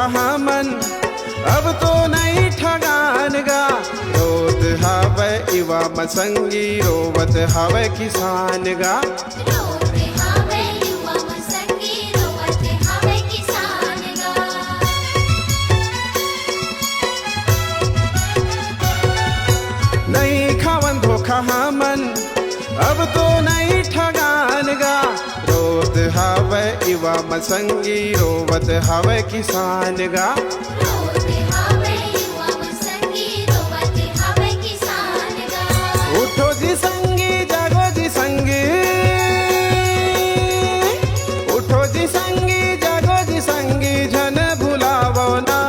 कहा मन, अब तो नहीं ठगान गा। रोत हवे इवा मसंगी, रोवत हवे किसान गा। नहीं खावन धोखा मन, अब तो नहीं ठगान गा। रोत हवे इवा मसंगी, रोवत हवे किसान गा। उठो जी संगी, जागो जी संगी, उठो जी संगी, जागो जी संगी, झन भुलावो ना।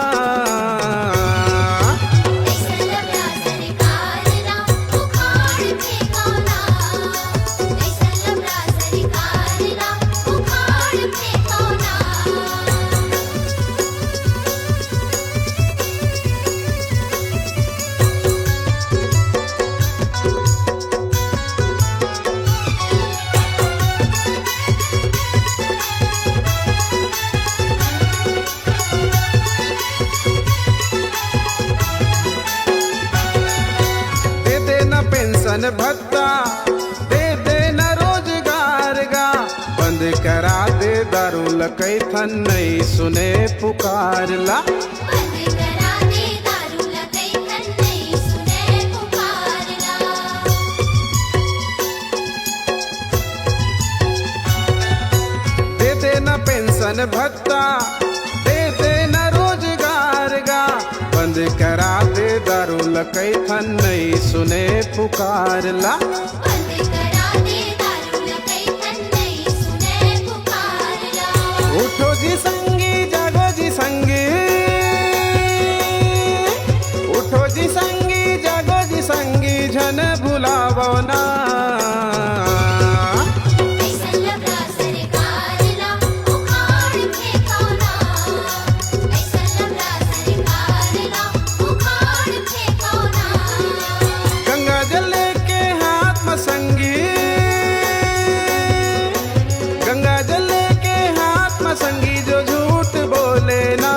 पेंशन भत्ता दे देना रोजगार गा। बंद करा दे दारू लकई थन, नहीं सुने पुकार ला। दे देना पेंशन भत्ता, दे देना रोजगार गा। बंद करा दे दारू लकई थन, नहीं सुने पुकार ला। उठो जी संगी, जागो जी संगी, उठो जी संगी, जागो जी संगी, झन भुलावो ना। गंगा जल के हाथ में संगी, जो झूठ बोले ना।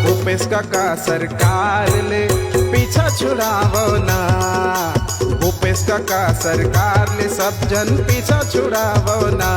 भूपेश काका सरकार ले पीछा छुड़ावो ना। भूपेश काका सरकार ले सब जन पीछा छुड़ावो ना।